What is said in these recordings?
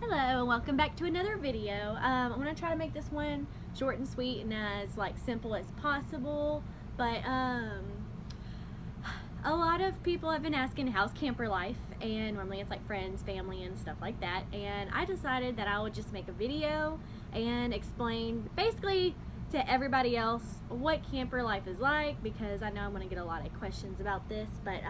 Hello and welcome back to another video. I'm going to try to make this one short and sweet and as simple as possible, but a lot of people have been asking how's camper life, and normally it's like friends, family, and stuff like that, and I decided that I would just make a video and explain basically to everybody else what camper life is like, because I know I'm going to get a lot of questions about this. But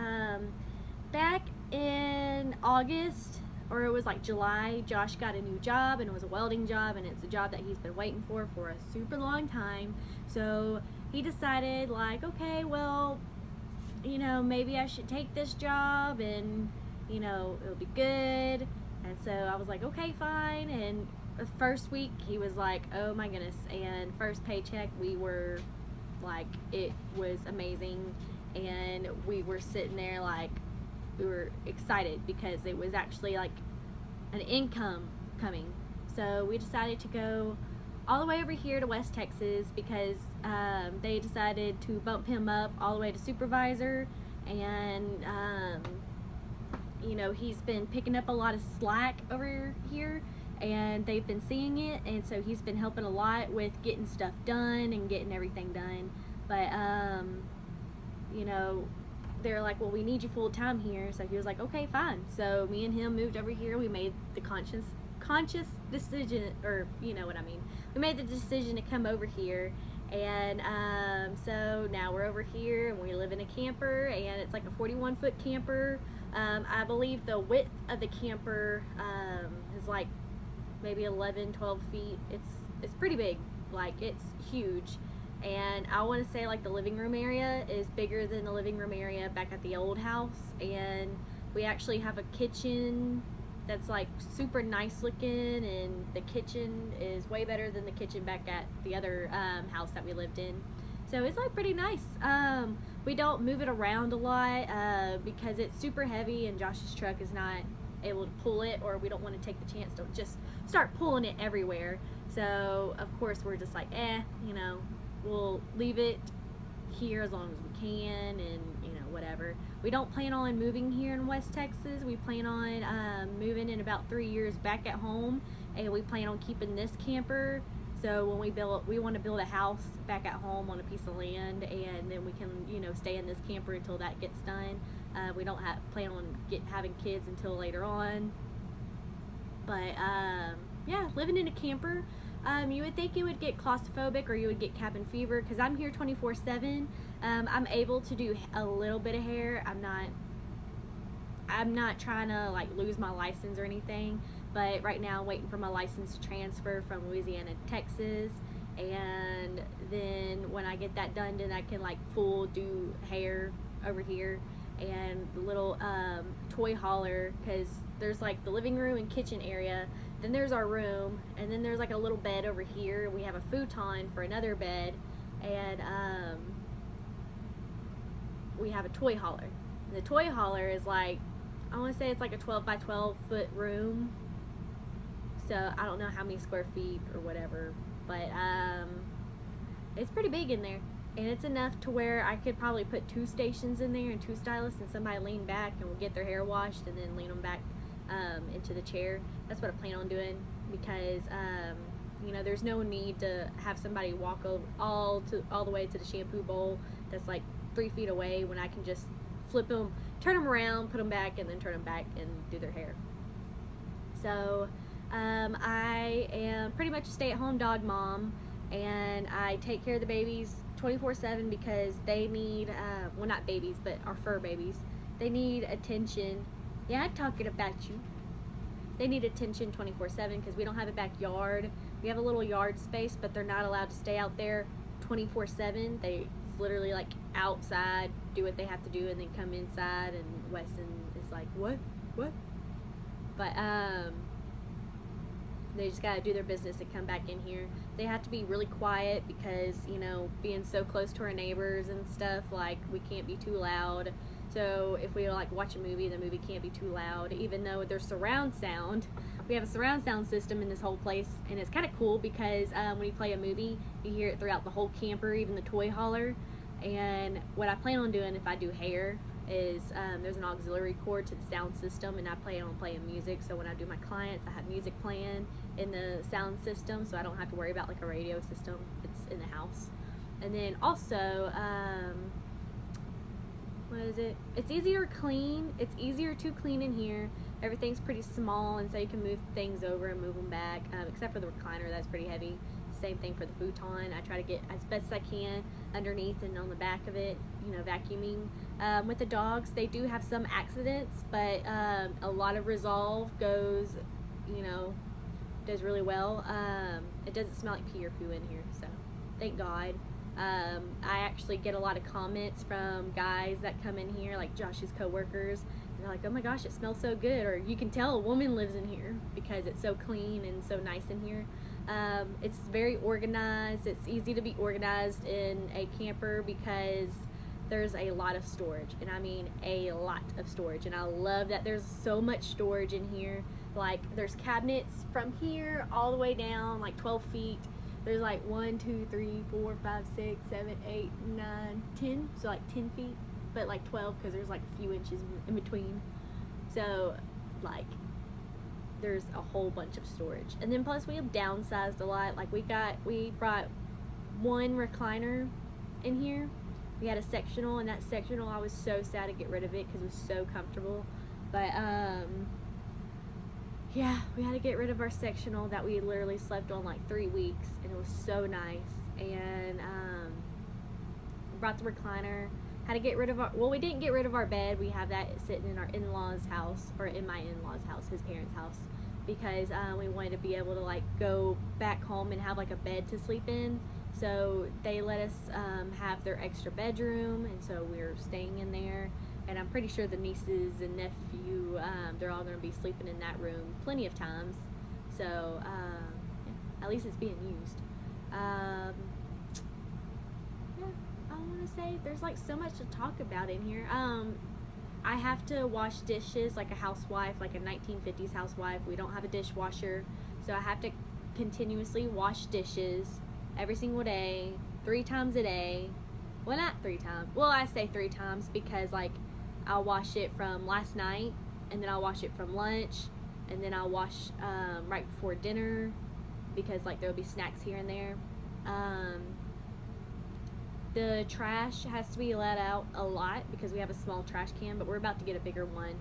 back in August, or it was like July, Josh got a new job, and it was a welding job, and it's a job that he's been waiting for a super long time. So he decided, like, okay, well, you know, maybe I should take this job, and you know, it'll be good. And so I was like, okay, fine. And the first week he was like, oh my goodness. And first paycheck, we were like, it was amazing, and we were sitting there like, we were excited because it was actually like an income coming. So we decided to go all the way over here to West Texas because they decided to bump him up all the way to supervisor, and you know, he's been picking up a lot of slack over here, and they've been seeing it, and so he's been helping a lot with getting stuff done and getting everything done. But you know, they're like, well, we need you full time here. So he was like, okay, fine. So me and him moved over here. We made the conscious decision, or you know what I mean. We made the decision to come over here, and so now we're over here, and we live in a camper, and it's like a 41-foot camper. I believe the width of the camper is like maybe 11-12 feet. It's pretty big, like it's huge. And I want to say like the living room area is bigger than the living room area back at the old house, and we actually have a kitchen that's like super nice looking, and the kitchen is way better than the kitchen back at the other house that we lived in. So it's like pretty nice. We don't move it around a lot because it's super heavy, and Josh's truck is not able to pull it, or we don't want to take the chance to just start pulling it everywhere. So of course we're just like, you know, we'll leave it here as long as we can, and you know, whatever. We don't plan on moving here in West Texas. We plan on moving in about 3 years back at home, and we plan on keeping this camper. So when we want to build a house back at home on a piece of land, and then we can, you know, stay in this camper until that gets done. We don't plan on having kids until later on. But yeah, living in a camper. You would think you would get claustrophobic, or you would get cabin fever, because I'm here 24/7. I'm able to do a little bit of hair. I'm not trying to like lose my license or anything, but right now I'm waiting for my license to transfer from Louisiana to Texas, and then when I get that done, then I can like full do hair over here. And the little toy hauler, because there's like the living room and kitchen area, then there's our room, and then there's like a little bed over here. We have a futon for another bed, and we have a toy hauler. And the toy hauler is like, I want to say it's like a 12 by 12 foot room, so I don't know how many square feet or whatever, but it's pretty big in there. And it's enough to where I could probably put 2 stations in there and 2 stylists, and somebody lean back and will get their hair washed, and then lean them back into the chair. That's what I plan on doing, because you know, there's no need to have somebody walk all the way to the shampoo bowl that's like 3 feet away, when I can just flip them, turn them around, put them back, and then turn them back and do their hair. So I am pretty much a stay-at-home dog mom, and I take care of the babies 24/7 because they need, well, not babies, but our fur babies, they need attention. Yeah, I'm talking about you. They need attention 24/7 because we don't have a backyard. We have a little yard space, but they're not allowed to stay out there 24/7. They literally like outside, do what they have to do, and then come inside, and Weston is like, what? But they just gotta do their business and come back in here. They have to be really quiet because, you know, being so close to our neighbors and stuff, like we can't be too loud. So if we like watch a movie, the movie can't be too loud, even though there's surround sound. We have a surround sound system in this whole place, and it's kind of cool because when you play a movie, you hear it throughout the whole camper, even the toy hauler. And what I plan on doing if I do hair is there's an auxiliary cord to the sound system, and I plan on playing music. So when I do my clients, I have music playing in the sound system, so I don't have to worry about like a radio system. It's in the house. And then also, what is it? It's easier clean. It's easier to clean in here. Everything's pretty small, and so you can move things over and move them back, except for the recliner. That's pretty heavy. Same thing for the futon. I try to get as best as I can underneath and on the back of it, you know, vacuuming. With the dogs, they do have some accidents, but a lot of Resolve goes, you know, does really well. It doesn't smell like pee or poo in here, so thank God. I actually get a lot of comments from guys that come in here, like Josh's coworkers. They're like, oh my gosh, it smells so good, or you can tell a woman lives in here because it's so clean and so nice in here. It's very organized. It's easy to be organized in a camper because there's a lot of storage, and I mean a lot of storage, and I love that there's so much storage in here. Like, there's cabinets from here all the way down like 12 feet. There's like 1, 2, 3, 4, 5, 6, 7, 8, 9, 10, so like 10 feet, but like 12 because there's like a few inches in between. So like there's a whole bunch of storage. And then plus we have downsized a lot. Like we brought one recliner in here. We had a sectional, and that sectional I was so sad to get rid of it because it was so comfortable. But yeah, we had to get rid of our sectional that we literally slept on like 3 weeks, and it was so nice. And brought the recliner. Had to get rid of our, well, we didn't get rid of our bed. We have that sitting in our in-laws house, or in my in-laws house, his parents' house, because we wanted to be able to like go back home and have like a bed to sleep in. So they let us have their extra bedroom, and so we're staying in there. And I'm pretty sure the nieces and nephew, they're all going to be sleeping in that room plenty of times. So yeah, at least it's being used. Yeah, I want to say there's like so much to talk about in here. I have to wash dishes like a housewife, like a 1950s housewife. We don't have a dishwasher, so I have to continuously wash dishes every single day, 3 times a day. Well, not 3 times. Well, I say 3 times because like I'll wash it from last night, and then I'll wash it from lunch, and then I'll wash right before dinner because like there'll be snacks here and there. The trash has to be let out a lot because we have a small trash can, but we're about to get a bigger one.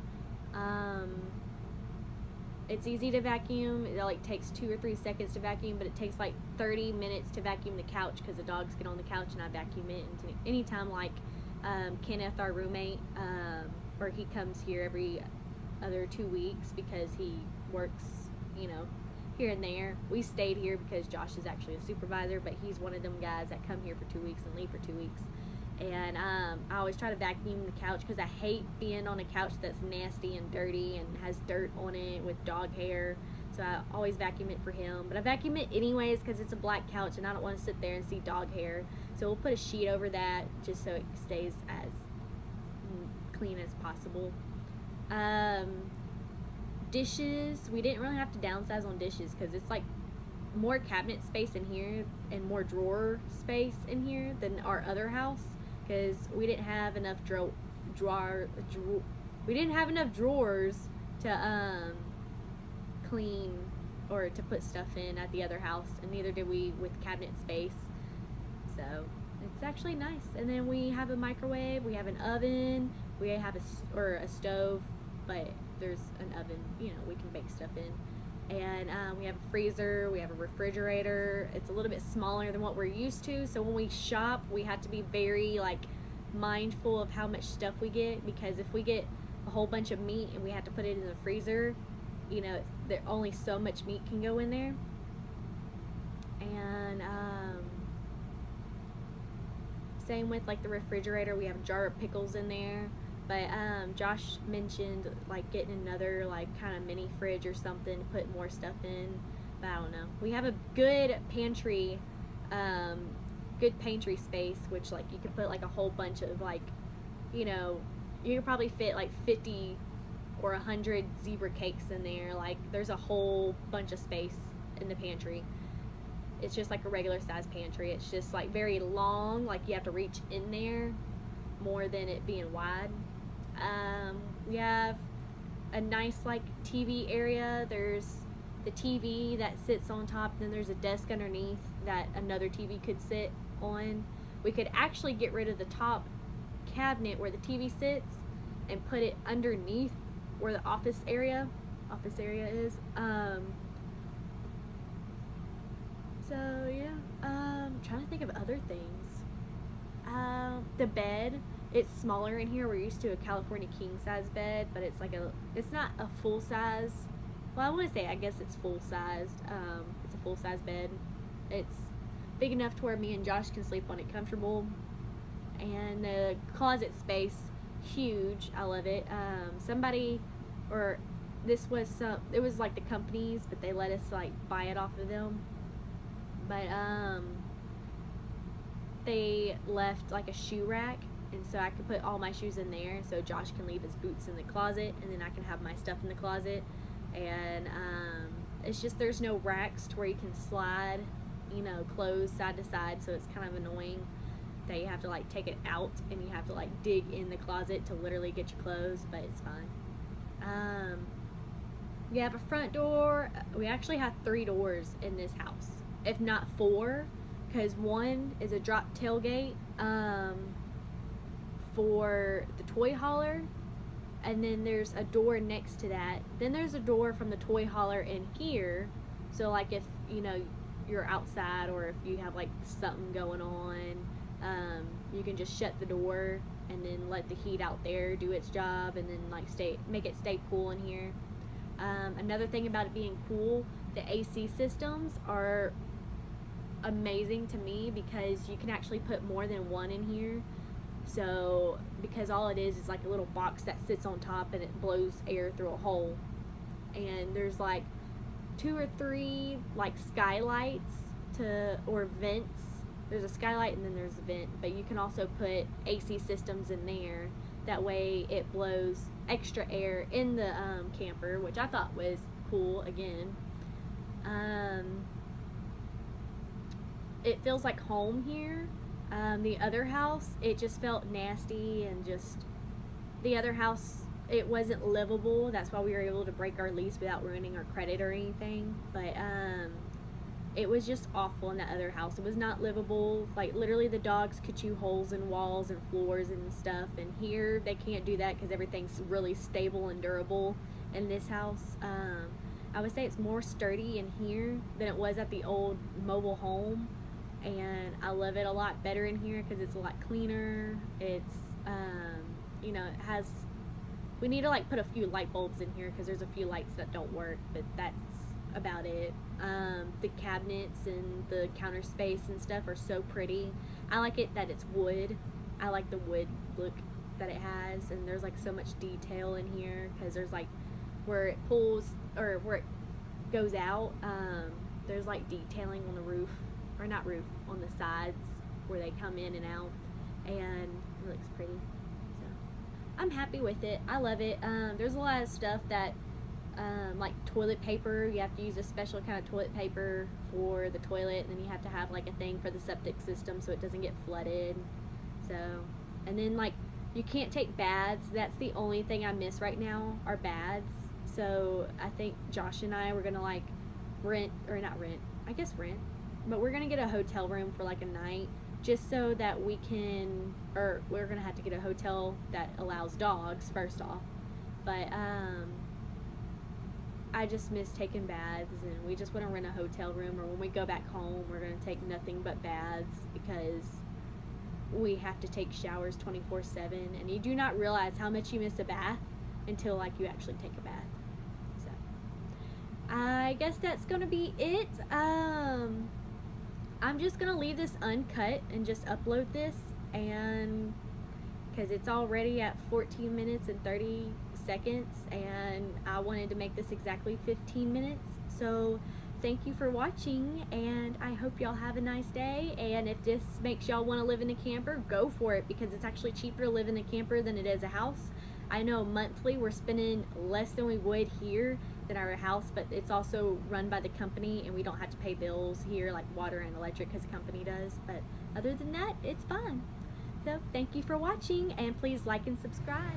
It's easy to vacuum. It like takes 2 or 3 seconds to vacuum, but it takes like 30 minutes to vacuum the couch because the dogs get on the couch and I vacuum it. And anytime like Kenneth, our roommate, or he comes here every other 2 weeks because he works, you know, here and there. We stayed here because Josh is actually a supervisor, but he's one of them guys that come here for 2 weeks and leave for 2 weeks. And I always try to vacuum the couch because I hate being on a couch that's nasty and dirty and has dirt on it with dog hair. So I always vacuum it for him. But I vacuum it anyways because it's a black couch and I don't want to sit there and see dog hair. So we'll put a sheet over that just so it stays as clean as possible. Dishes, we didn't really have to downsize on dishes because it's like more cabinet space in here and more drawer space in here than our other house because we didn't have enough we didn't have enough drawers to clean or to put stuff in at the other house, and neither did we with cabinet space. So it's actually nice. And then we have a microwave, we have an oven, we have a stove, but there's an oven, you know, we can bake stuff in. And we have a freezer, we have a refrigerator. It's a little bit smaller than what we're used to, so when we shop we have to be very like mindful of how much stuff we get, because if we get a whole bunch of meat and we have to put it in the freezer, you know, there only so much meat can go in there. And same with like the refrigerator, we have a jar of pickles in there. But Josh mentioned like getting another like kind of mini fridge or something to put more stuff in, but I don't know. We have a good pantry space, which like you could put like a whole bunch of like, you know, you could probably fit like 50 or 100 zebra cakes in there. Like there's a whole bunch of space in the pantry. It's just like a regular size pantry. It's just like very long, like you have to reach in there more than it being wide. We have a nice like TV area. There's the TV that sits on top, then there's a desk underneath that another TV could sit on. We could actually get rid of the top cabinet where the TV sits and put it underneath where the office area is. So yeah, trying to think of other things. The bed, it's smaller in here. We're used to a California king size bed, but it's not a full size. Well, I want to say, I guess it's full sized. It's a full size bed. It's big enough to where me and Josh can sleep on it comfortable. And the closet space, huge. I love it. It was like the company's, but they let us like buy it off of them. But they left like a shoe rack, and so I could put all my shoes in there, so Josh can leave his boots in the closet, and then I can have my stuff in the closet. And it's just there's no racks to where you can slide, clothes side to side, so it's kind of annoying that you have to like take it out and you have to like dig in the closet to literally get your clothes, but it's fine. We have a front door. We actually have 3 doors in this house, if not 4, because one is a drop tailgate for the toy hauler, and then there's a door next to that. Then there's a door from the toy hauler in here, so like if you're outside or if you have like something going on, you can just shut the door and then let the heat out there do its job, and then like make it stay cool in here. Another thing about it being cool, the AC systems are amazing to me because you can actually put more than one in here. So because all it is like a little box that sits on top and it blows air through a hole, and there's like 2 or 3 like skylights or vents. There's a skylight and then there's a vent, but you can also put AC systems in there. That way it blows extra air in the camper, which I thought was cool again. It feels like home here. The other house, it just felt nasty, and just the other house, it wasn't livable. That's why we were able to break our lease without ruining our credit or anything. But it was just awful in that other house. It was not livable. Like literally the dogs could chew holes in walls and floors and stuff, and here they can't do that because everything's really stable and durable in this house. I would say it's more sturdy in here than it was at the old mobile home, and I love it a lot better in here because it's a lot cleaner. It's it has, we need to like put a few light bulbs in here because there's a few lights that don't work, but that's about it. The cabinets and the counter space and stuff are so pretty. I like it that it's wood. I like the wood look that it has, and there's like so much detail in here because there's like where it pulls or where it goes out, there's like detailing on the roof, or not roof, on the sides where they come in and out, and it looks pretty. So I'm happy with it. I love it. There's a lot of stuff that like toilet paper, you have to use a special kind of toilet paper for the toilet, and then you have to have like a thing for the septic system so it doesn't get flooded. So, and then like you can't take baths. That's the only thing I miss right now, are baths. So I think Josh and I were gonna like rent, but we're gonna get a hotel room for like a night, just so that we can, or we're gonna have to get a hotel that allows dogs first off, but I just miss taking baths, and we just want to rent a hotel room, or when we go back home we're going to take nothing but baths because we have to take showers 24/7, and you do not realize how much you miss a bath until like you actually take a bath. So I guess that's going to be it. I'm just going to leave this uncut and just upload this, and because it's already at 14 minutes and 30 seconds, and I wanted to make this exactly 15 minutes. So thank you for watching, and I hope y'all have a nice day. And if this makes y'all want to live in a camper, go for it, because it's actually cheaper to live in a camper than it is a house. I know monthly we're spending less than we would here than our house, but it's also run by the company, and we don't have to pay bills here like water and electric because the company does. But other than that, it's fun. So thank you for watching, and please like and subscribe.